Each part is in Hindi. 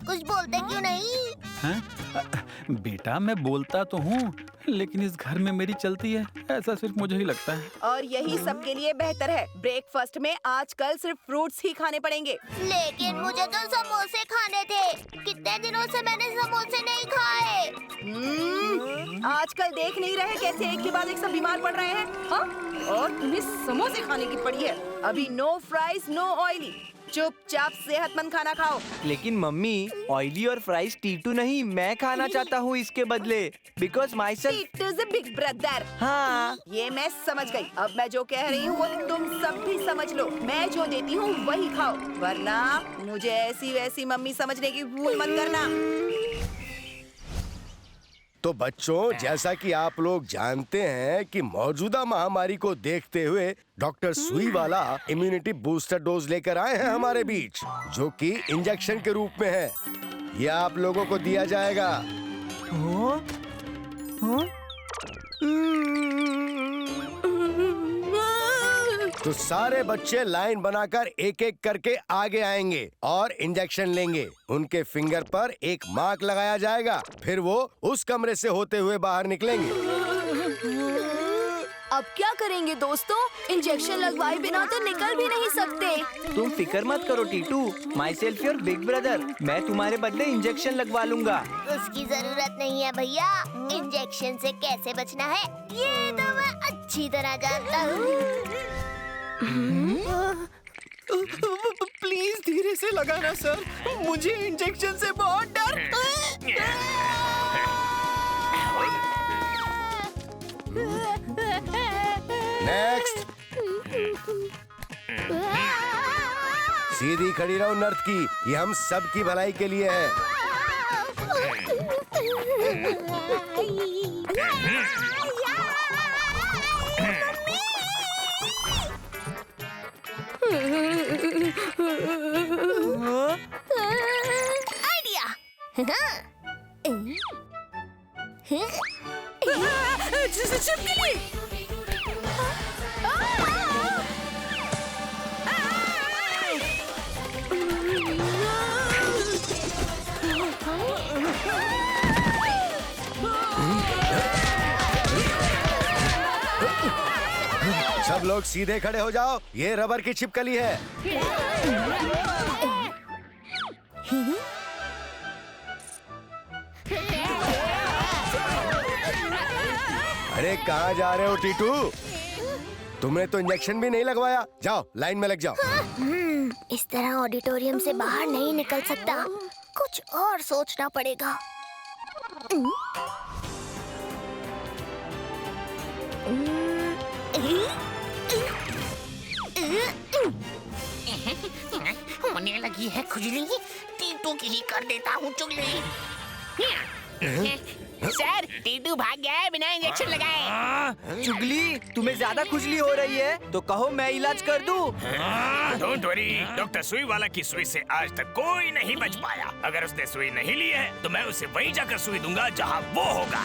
कुछ बोलते क्यों नहीं? बेटा मैं बोलता तो हूँ, लेकिन इस घर में मेरी चलती है, ऐसा सिर्फ मुझे ही लगता है। और यही सबके लिए बेहतर है। ब्रेकफास्ट में आजकल सिर्फ फ्रूट्स ही खाने पड़ेंगे। लेकिन मुझे तो समोसे खाने थे। कितने दिनों से मैंने समोसे नहीं खाए। आजकल देख नहीं रहे कैसे एक के बाद एक सब बीमार पड़ रहे हैं, हाँ? और तुम्हें समोसे खाने की पड़ी है। अभी नो फ्राइज, नो ऑयली। चुपचाप सेहतमंद खाना खाओ। लेकिन मम्मी, ऑयली और फ्राइज टीटू नहीं, मैं खाना चाहता हूँ इसके बदले, because my self Titu is a big brother. हाँ, ये मैं समझ गई। अब मैं जो कह रही हूँ वो तुम सब भी समझ लो। मैं जो देती हूँ वही खाओ, वरना मुझे ऐसी वैसी मम्मी समझने की भूल मत करना। तो बच्चों, जैसा कि आप लोग जानते हैं कि मौजूदा महामारी को देखते हुए डॉक्टर सुई वाला इम्यूनिटी बूस्टर डोज लेकर आए हैं हमारे बीच, जो कि इंजेक्शन के रूप में है। यह आप लोगों को दिया जाएगा। तो सारे बच्चे लाइन बनाकर एक एक करके आगे आएंगे और इंजेक्शन लेंगे। उनके फिंगर पर एक मार्क लगाया जाएगा, फिर वो उस कमरे से होते हुए बाहर निकलेंगे। अब क्या करेंगे दोस्तों? इंजेक्शन लगवाए बिना तो निकल भी नहीं सकते। तुम फिक्र मत करो Titu, my self your big brother. मैं तुम्हारे बदले इंजेक्शन लगवा लूंगा। उसकी जरूरत नहीं है भैया। इंजेक्शन से कैसे बचना है ये तो मैं अच्छी तरह जानता हूँ। प्लीज धीरे से लगाना सर, मुझे इंजेक्शन से बहुत डर। नेक्स्ट। सीधी खड़ी रहो नर्तकी, ये हम सब की भलाई के लिए है। आइडिया। सब लोग सीधे खड़े हो जाओ, ये रबर की छिपकली है। अरे कहाँ जा रहे हो टीटू? तुमने तो इंजेक्शन भी नहीं लगवाया। जाओ लाइन में लग जाओ। इस तरह ऑडिटोरियम से बाहर नहीं निकल सकता, कुछ और सोचना पड़ेगा। होने लगी है खुजली, टीटू की ही कर देता हूँ चुगली। सर, टीटू भाग गया है बिना इंजेक्शन लगाए। चुगली, तुम्हें ज्यादा खुजली हो रही है तो कहो मैं इलाज कर दूं। डोंट वरी, डॉक्टर सुई वाला की सुई से आज तक कोई नहीं बच पाया। अगर उसने सुई नहीं ली है तो मैं उसे वहीं जाकर सुई दूंगा जहाँ वो होगा।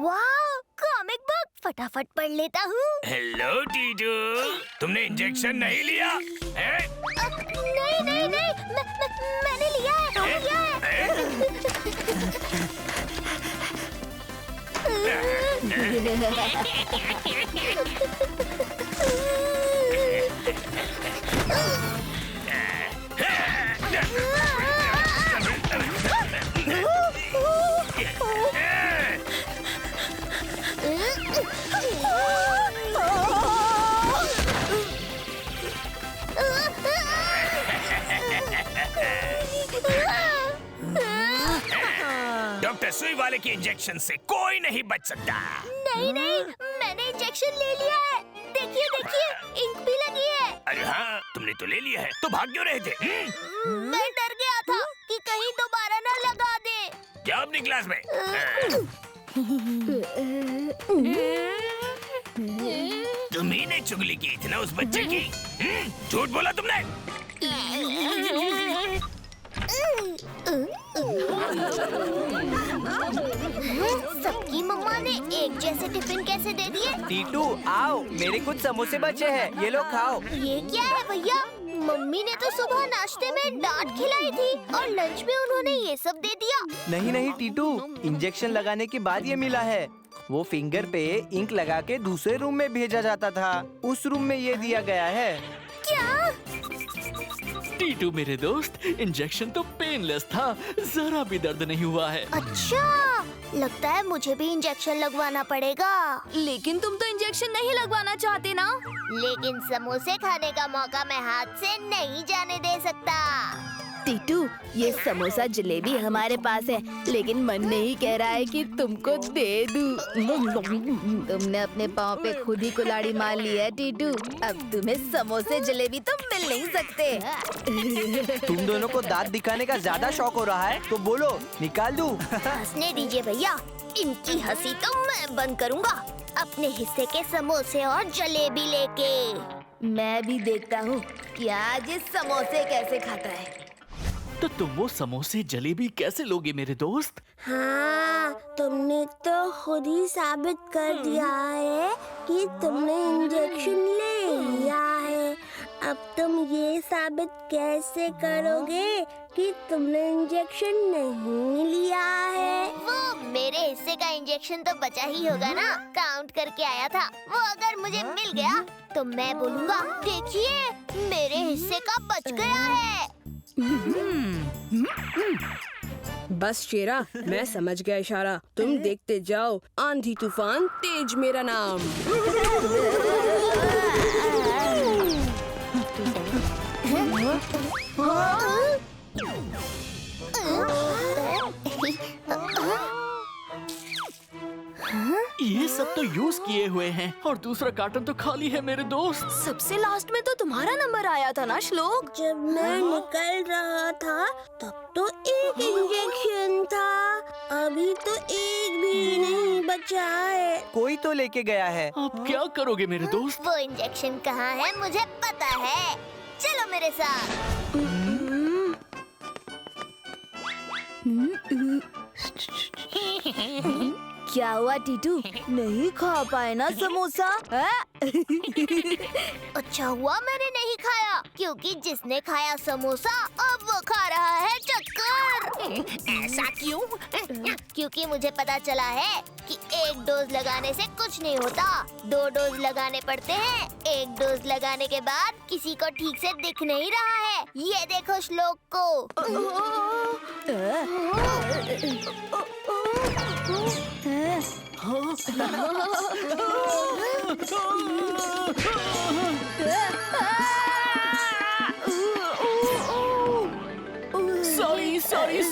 वाह, कॉमिक बुक फटाफट पढ़ लेता हूँ। हेलो टीटू, तुमने इंजेक्शन नहीं लिया है? नहीं नहीं नहीं, मैंने लिया है, लिया डॉक्टर सुई वाले के इंजेक्शन से कोई नहीं बच सकता। नहीं नहीं, मैंने इंजेक्शन ले लिया है। देखिए देखिए, इंक भी लगी है। अरे हाँ, तुमने तो ले लिया है, तो भाग क्यों रहे थे? मैं डर गया था कि कहीं दोबारा न लगा दे। क्या अपनी क्लास में? तुम्ही ने चुगली की थी ना उस बच्चे की? झूठ बोला तुमने। सबकी मम्मा ने एक जैसे टिफिन कैसे दे दिए? टीटू आओ, मेरे कुछ समोसे बचे हैं, ये लो खाओ। ये क्या है भैया? मम्मी ने तो सुबह नाश्ते में डांट खिलाई थी और लंच में उन्होंने ये सब दे दिया। नहीं नहीं टीटू, इंजेक्शन लगाने के बाद ये मिला है। वो फिंगर पे इंक लगा के दूसरे रूम में भेजा जाता था, उस रूम में ये दिया गया है। क्या? टीटू मेरे दोस्त, इंजेक्शन तो पेनलेस था, जरा भी दर्द नहीं हुआ है। अच्छा, लगता है मुझे भी इंजेक्शन लगवाना पड़ेगा। लेकिन तुम तो इंजेक्शन नहीं लगवाना चाहते ना? लेकिन समोसे खाने का मौका मैं हाथ से नहीं जाने दे सकता। टीटू, ये समोसा जलेबी हमारे पास है, लेकिन मन नहीं कह रहा है कि तुमको दे दूं। तुमने अपने पाँव पे खुद ही कुल्हाड़ी मार ली है टीटू। अब तुम्हें समोसे जलेबी तो मिल नहीं सकते। तुम दोनों को दांत दिखाने का ज्यादा शौक हो रहा है, तो बोलो निकाल दूं। हंसने दीजिए भैया, इनकी हंसी तो मैं बंद करूंगा अपने हिस्से के समोसे और जलेबी लेके। मैं भी देखता हूँ कि आज ये समोसे कैसे खाता है। तो तुम वो समोसे जलेबी कैसे लोगे मेरे दोस्त? हाँ, तुमने तो खुद ही साबित कर दिया है कि तुमने इंजेक्शन ले लिया है। अब तुम ये साबित कैसे करोगे कि तुमने इंजेक्शन नहीं लिया है? वो मेरे हिस्से का इंजेक्शन तो बचा ही होगा ना, काउंट करके आया था। वो अगर मुझे मिल गया तो मैं बोलूँगा, देखिए मेरे हिस्से का बच गया है। बस शेरा, मैं समझ गया इशारा। तुम देखते जाओ, आंधी तूफान तेज मेरा नाम। ये सब तो यूज किए हुए हैं और दूसरा कार्टन तो खाली है मेरे दोस्त। सबसे लास्ट में तो तुम्हारा नंबर आया था ना श्लोक? जब मैं निकल रहा था तब तो एक इंजेक्शन था, अभी तो एक भी नहीं बचा है। कोई तो लेके गया है। आप क्या करोगे मेरे दोस्त? वो इंजेक्शन कहाँ है मुझे पता है, चलो मेरे साथ। क्या हुआ टीटू, नहीं खा पाए ना समोसा? अच्छा हुआ मैंने नहीं खाया, क्योंकि जिसने खाया समोसा अब वो खा रहा है चक्कर। ऐसा क्यों? क्योंकि मुझे पता चला है कि एक डोज लगाने से कुछ नहीं होता, 2 डोज लगाने पड़ते हैं। एक डोज लगाने के बाद किसी को ठीक से दिख नहीं रहा है। ये देखो श्लोक को।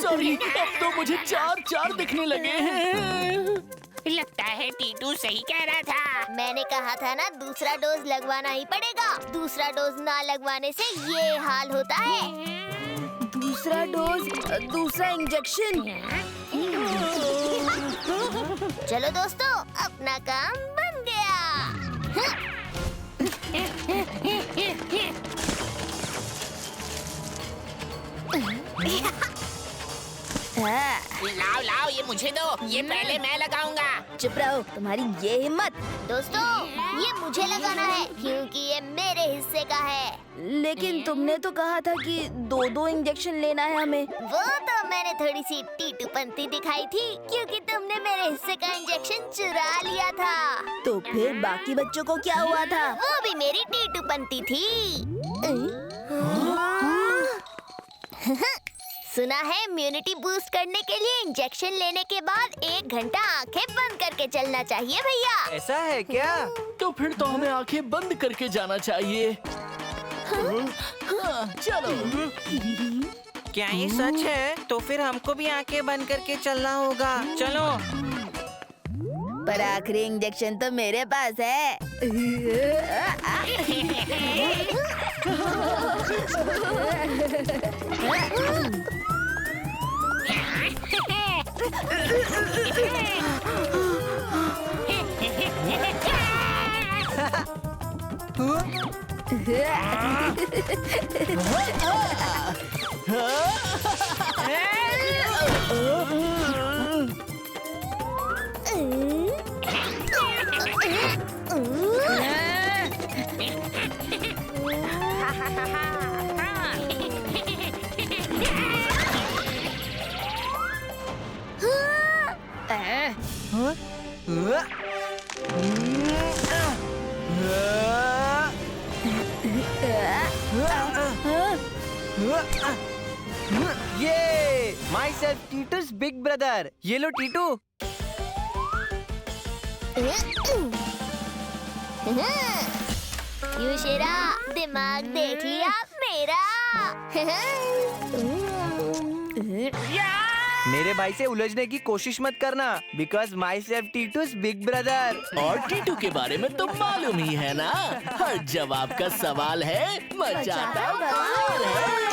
सॉरी, अब तो मुझे 4 दिखने लगे हैं। लगता है टीटू सही कह रहा था। मैंने कहा था ना, दूसरा डोज लगवाना ही पड़ेगा। दूसरा डोज ना लगवाने से ये हाल होता है। दूसरा डोज, दूसरा इंजेक्शन। चलो दोस्तों, अपना काम बन गया। लाओ लाओ, ये मुझे दो, ये पहले मैं लगाऊंगा। चुप रहो, तुम्हारी ये हिम्मत। दोस्तों, ये मुझे लगाना है क्योंकि ये मेरे हिस्से का है। लेकिन तुमने तो कहा था कि 2 इंजेक्शन लेना है हमें। वो तो मैंने थोड़ी सी टीटूपंती दिखाई थी, क्योंकि तुमने मेरे हिस्से का इंजेक्शन चुरा लिया था। तो फिर बाकी बच्चों को क्या हुआ था? वो भी मेरी टीटूपंती थी। सुना है इम्यूनिटी बूस्ट करने के लिए इंजेक्शन लेने के बाद 1 घंटा आंखें बंद करके चलना चाहिए भैया। ऐसा है क्या? तो फिर तो हमें आंखें बंद करके जाना चाहिए। चलो। क्या ये सच है? तो फिर हमको भी आंखें बंद करके चलना होगा। चलो। पर आखिरी इंजेक्शन तो मेरे पास है। ये माई सेल्फ टीटू's बिग ब्रदर। ये लो टीटू। युशेरा, दिमाग देख लिया मेरा। मेरे भाई से उलझने की कोशिश मत करना, because my self Titu's big brother. और टीटू के बारे में तो मालूम ही है ना, हर जवाब का सवाल है, मचाता बवाल है।